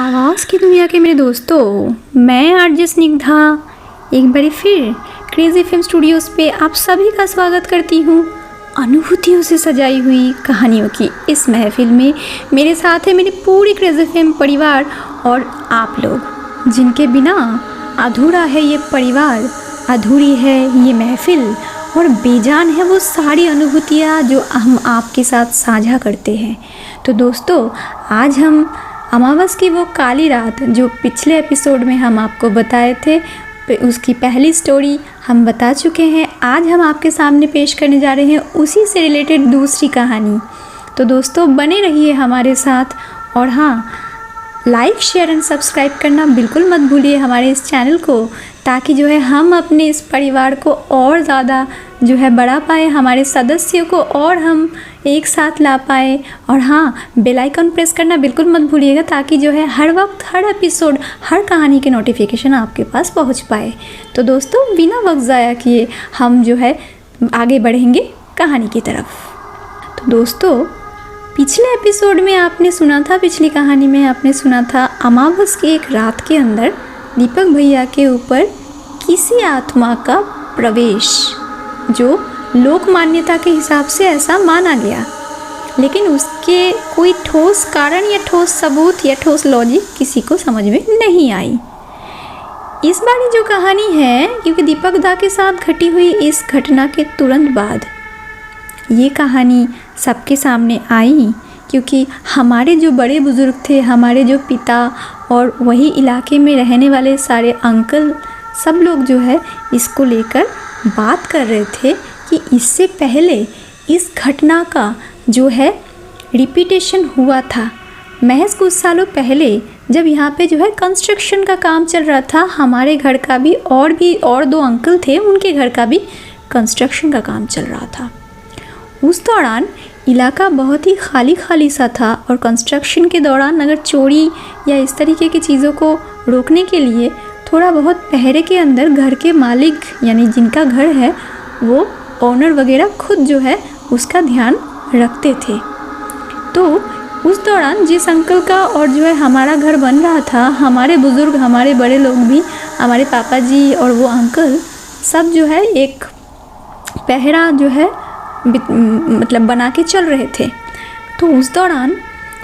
आवाज़ की दुनिया के मेरे दोस्तों, मैं आरजे स्निग्धा एक बार फिर क्रेज़ी फिल्म स्टूडियोज़ पे आप सभी का स्वागत करती हूँ। अनुभूतियों से सजाई हुई कहानियों की इस महफिल में मेरे साथ है मेरी पूरी क्रेज़ी फिल्म परिवार और आप लोग, जिनके बिना अधूरा है ये परिवार, अधूरी है ये महफिल और बेजान है वो सारी अनुभूतियाँ जो हम आपके साथ साझा करते हैं। तो दोस्तों, आज हम अमावस की वो काली रात जो पिछले एपिसोड में हम आपको बताए थे, उसकी पहली स्टोरी हम बता चुके हैं। आज हम आपके सामने पेश करने जा रहे हैं उसी से रिलेटेड दूसरी कहानी। तो दोस्तों, बने रहिए हमारे साथ और हाँ, लाइक शेयर एंड सब्सक्राइब करना बिल्कुल मत भूलिए हमारे इस चैनल को, ताकि जो है हम अपने इस परिवार को और ज़्यादा जो है बढ़ा पाए, हमारे सदस्यों को और हम एक साथ ला पाए। और हाँ, बेल आइकन प्रेस करना बिल्कुल मत भूलिएगा, ताकि जो है हर वक्त हर एपिसोड हर कहानी के नोटिफिकेशन आपके पास पहुंच पाए। तो दोस्तों, बिना वक्त ज़ाया किए हम जो है आगे बढ़ेंगे कहानी की तरफ। तो दोस्तों, पिछले एपिसोड में आपने सुना था, पिछली कहानी में आपने सुना था अमावस की एक रात के अंदर दीपक भैया के ऊपर किसी आत्मा का प्रवेश, जो लोक मान्यता के हिसाब से ऐसा माना गया, लेकिन उसके कोई ठोस कारण या ठोस सबूत या ठोस लॉजिक किसी को समझ में नहीं आई। इस बार जो कहानी है, क्योंकि दीपक दा के साथ घटी हुई इस घटना के तुरंत बाद ये कहानी सबके सामने आई, क्योंकि हमारे जो बड़े बुज़ुर्ग थे, हमारे जो पिता और वही इलाके में रहने वाले सारे अंकल, सब लोग जो है इसको लेकर बात कर रहे थे कि इससे पहले इस घटना का जो है रिपीटेशन हुआ था। महज कुछ सालों पहले जब यहाँ पे जो है कंस्ट्रक्शन का काम चल रहा था, हमारे घर का भी और दो अंकल थे, उनके घर का भी कंस्ट्रक्शन का काम चल रहा था। उस दौरान इलाका बहुत ही खाली सा था और कंस्ट्रक्शन के दौरान अगर चोरी या इस तरीके की चीज़ों को रोकने के लिए थोड़ा बहुत पहरे के अंदर घर के मालिक, यानी जिनका घर है वो ओनर वगैरह खुद जो है उसका ध्यान रखते थे। तो उस दौरान जिस अंकल का और जो है हमारा घर बन रहा था, हमारे बुज़ुर्ग, हमारे बड़े लोग भी, हमारे पापा जी और वो अंकल सब जो है एक पहरा जो है मतलब बना के चल रहे थे। तो उस दौरान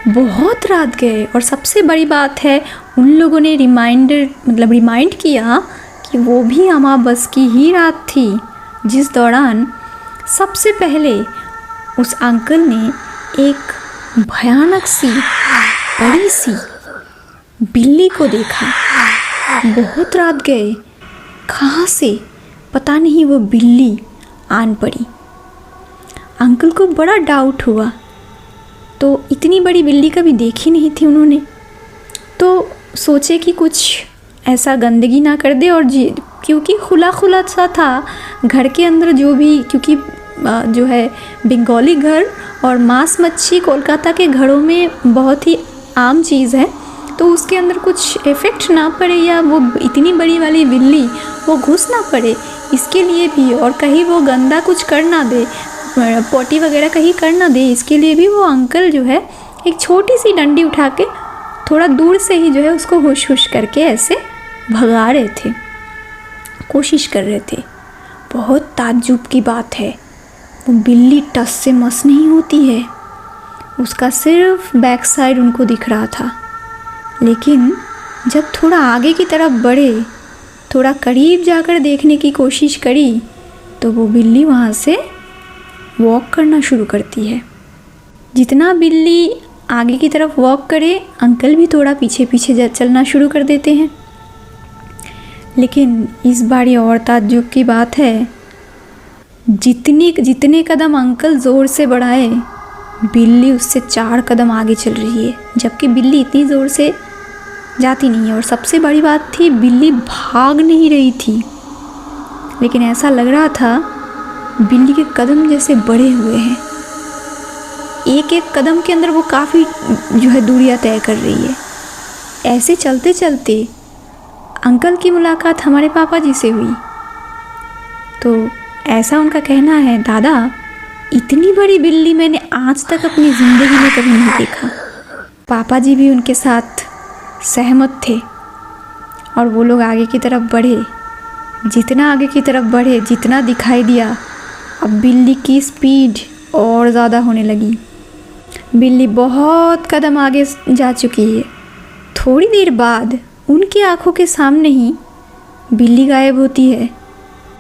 बहुत रात गए और सबसे बड़ी बात है, उन लोगों ने रिमाइंड किया कि वो भी अमावस की ही रात थी जिस दौरान सबसे पहले उस अंकल ने एक भयानक सी बड़ी सी बिल्ली को देखा। बहुत रात गए, कहाँ से पता नहीं वो बिल्ली आन पड़ी। अंकल को बड़ा डाउट हुआ, तो इतनी बड़ी बिल्ली कभी देखी नहीं थी उन्होंने, तो सोचे कि कुछ ऐसा गंदगी ना कर दे। और क्योंकि खुला सा था घर के अंदर जो भी, क्योंकि जो है बंगाली घर और मांस मच्छी कोलकाता के घरों में बहुत ही आम चीज़ है, तो उसके अंदर कुछ इफ़ेक्ट ना पड़े या वो इतनी बड़ी वाली बिल्ली वो घुस ना पड़े, इसके लिए भी, और कहीं वो गंदा कुछ कर ना दे, पोटी वगैरह कहीं कर ना दे, इसके लिए भी वो अंकल जो है एक छोटी सी डंडी उठा के थोड़ा दूर से ही जो है उसको हुश हुश करके ऐसे भगा रहे थे, कोशिश कर रहे थे। बहुत ताज्जुब की बात है, वो बिल्ली टस से मस नहीं होती है, उसका सिर्फ बैक साइड उनको दिख रहा था। लेकिन जब थोड़ा आगे की तरफ बढ़े, थोड़ा करीब जाकर देखने की कोशिश करी, तो वो बिल्ली वहाँ से वॉक करना शुरू करती है। जितना बिल्ली आगे की तरफ वॉक करे, अंकल भी थोड़ा पीछे पीछे चलना शुरू कर देते हैं। लेकिन इस बार ये और ताज्जुब की बात है, जितने कदम अंकल ज़ोर से बढ़ाए, बिल्ली उससे 4 कदम आगे चल रही है, जबकि बिल्ली इतनी ज़ोर से जाती नहीं है। और सबसे बड़ी बात थी, बिल्ली भाग नहीं रही थी, लेकिन ऐसा लग रहा था बिल्ली के कदम जैसे बढ़े हुए हैं। एक एक कदम के अंदर वो काफ़ी जो है दूरियां तय कर रही है। ऐसे चलते चलते अंकल की मुलाकात हमारे पापा जी से हुई। तो ऐसा उनका कहना है, दादा, इतनी बड़ी बिल्ली मैंने आज तक अपनी ज़िंदगी में कभी नहीं देखा। पापा जी भी उनके साथ सहमत थे और वो लोग आगे की तरफ बढ़े। जितना आगे की तरफ बढ़े, जितना दिखाई दिया, अब बिल्ली की स्पीड और ज़्यादा होने लगी। बिल्ली बहुत कदम आगे जा चुकी है। थोड़ी देर बाद उनकी आंखों के सामने ही बिल्ली गायब होती है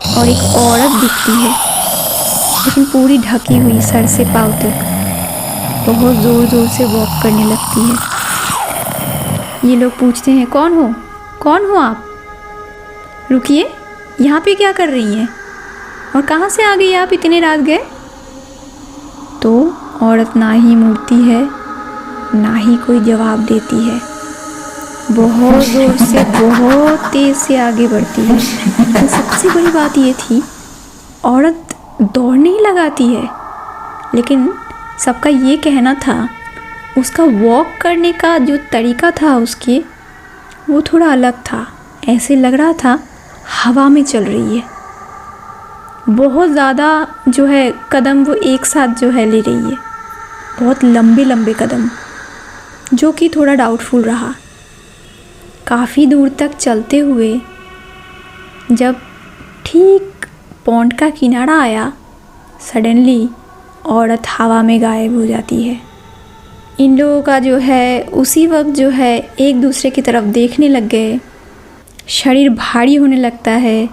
और एक औरत दिखती है, लेकिन पूरी ढकी हुई सर से पाँव तक, बहुत ज़ोर ज़ोर से वॉक करने लगती है। ये लोग पूछते हैं, कौन हो, कौन हो आप? रुकिए, यहाँ पे क्या कर रही हैं और कहाँ से आ गई आप इतने रात गए? तो औरत ना ही मुड़ती है, ना ही कोई जवाब देती है। बहुत ज़ोर से, बहुत तेज़ से आगे बढ़ती है। तो सबसे बड़ी बात ये थी, औरत दौड़ नहीं लगाती है, लेकिन सबका ये कहना था उसका वॉक करने का जो तरीका था उसके, वो थोड़ा अलग था। ऐसे लग रहा था हवा में चल रही है। बहुत ज़्यादा जो है कदम वो एक साथ जो है ले रही है, बहुत लंबे लंबे कदम, जो कि थोड़ा डाउटफुल रहा। काफ़ी दूर तक चलते हुए जब ठीक पॉन्ड का किनारा आया, सडनली औरत हवा में गायब हो जाती है। इन लोगों का जो है उसी वक्त जो है एक दूसरे की तरफ देखने लग गए। शरीर भारी होने लगता है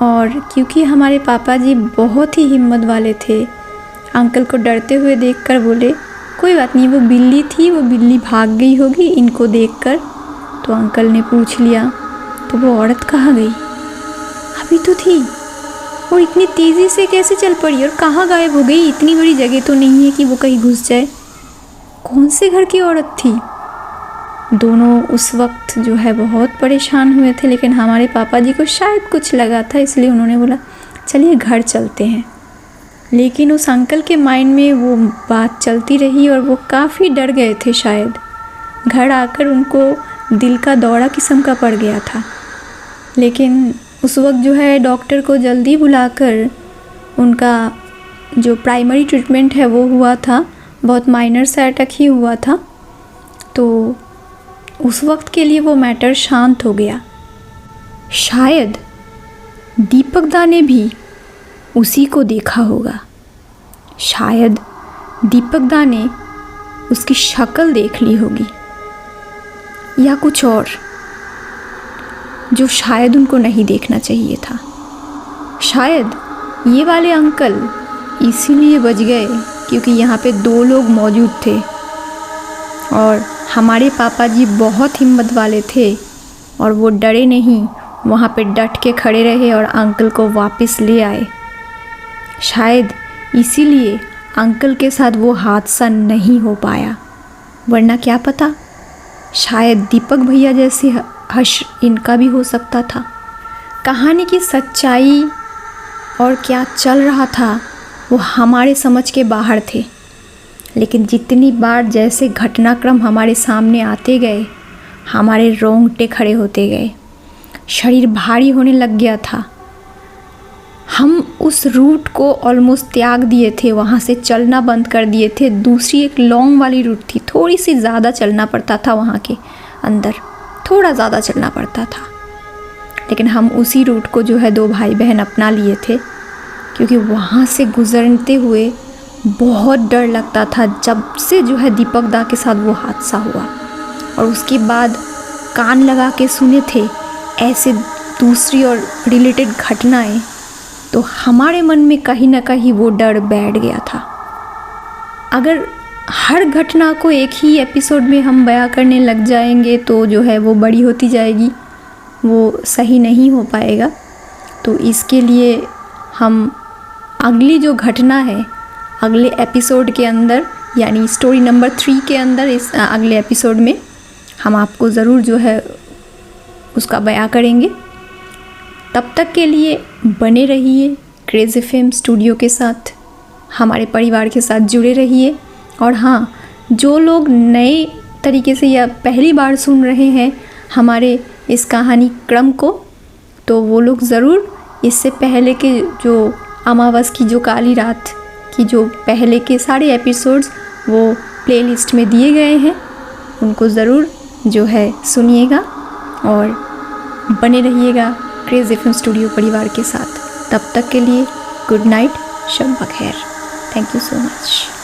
और क्योंकि हमारे पापा जी बहुत ही हिम्मत वाले थे, अंकल को डरते हुए देखकर बोले, कोई बात नहीं, वो बिल्ली थी, वो बिल्ली भाग गई होगी इनको देखकर। तो अंकल ने पूछ लिया, तो वो औरत कहाँ गई? अभी तो थी, और इतनी तेज़ी से कैसे चल पड़ी और कहाँ गायब हो गई? इतनी बड़ी जगह तो नहीं है कि वो कहीं घुस जाए। कौन से घर की औरत थी? दोनों उस वक्त जो है बहुत परेशान हुए थे, लेकिन हमारे पापा जी को शायद कुछ लगा था, इसलिए उन्होंने बोला चलिए घर चलते हैं। लेकिन उस अंकल के माइंड में वो बात चलती रही और वो काफ़ी डर गए थे। शायद घर आकर उनको दिल का दौरा किस्म का पड़ गया था। लेकिन उस वक्त जो है डॉक्टर को जल्दी बुलाकर उनका जो प्राइमरी ट्रीटमेंट है वो हुआ था, बहुत माइनर सा अटैक ही हुआ था। तो उस वक्त के लिए वो मैटर शांत हो गया। शायद दीपक दा ने भी उसी को देखा होगा। शायद दीपक दा ने उसकी शक्ल देख ली होगी, या कुछ और जो शायद उनको नहीं देखना चाहिए था। शायद ये वाले अंकल इसीलिए बच गए क्योंकि यहाँ पे 2 लोग मौजूद थे और हमारे पापा जी बहुत हिम्मत वाले थे और वो डरे नहीं, वहाँ पे डट के खड़े रहे और अंकल को वापस ले आए। शायद इसीलिए अंकल के साथ वो हादसा नहीं हो पाया, वरना क्या पता शायद दीपक भैया जैसे हश्र इनका भी हो सकता था। कहानी की सच्चाई और क्या चल रहा था वो हमारे समझ के बाहर थे, लेकिन जितनी बार जैसे घटनाक्रम हमारे सामने आते गए, हमारे रोंगटे खड़े होते गए, शरीर भारी होने लग गया था। हम उस रूट को ऑलमोस्ट त्याग दिए थे, वहाँ से चलना बंद कर दिए थे। दूसरी एक लॉन्ग वाली रूट थी, थोड़ी सी ज़्यादा चलना पड़ता था, वहाँ के अंदर थोड़ा ज़्यादा चलना पड़ता था, लेकिन हम उसी रूट को जो है 2 भाई बहन अपना लिए थे, क्योंकि वहाँ से गुजरते हुए बहुत डर लगता था। जब से जो है दीपक दा के साथ वो हादसा हुआ और उसके बाद कान लगा के सुने थे ऐसे दूसरी और रिलेटेड घटनाएं, तो हमारे मन में कहीं ना कहीं वो डर बैठ गया था। अगर हर घटना को एक ही एपिसोड में हम बयां करने लग जाएंगे तो जो है वो बड़ी होती जाएगी, वो सही नहीं हो पाएगा। तो इसके लिए हम अगली जो घटना है अगले एपिसोड के अंदर, यानी स्टोरी नंबर 3 के अंदर, इस अगले एपिसोड में हम आपको ज़रूर जो है उसका बयां करेंगे। तब तक के लिए बने रहिए क्रेज़ी फिल्म स्टूडियो के साथ, हमारे परिवार के साथ जुड़े रहिए। और हाँ, जो लोग नए तरीके से या पहली बार सुन रहे हैं हमारे इस कहानी क्रम को, तो वो लोग ज़रूर इससे पहले के जो अमावस की जो काली रात की जो पहले के सारे एपिसोड्स वो प्लेलिस्ट में दिए गए हैं, उनको ज़रूर जो है सुनिएगा और बने रहिएगा क्रेज़ी फिल्म स्टूडियो परिवार के साथ। तब तक के लिए गुड नाइट, शब बखैर। Thank you so much.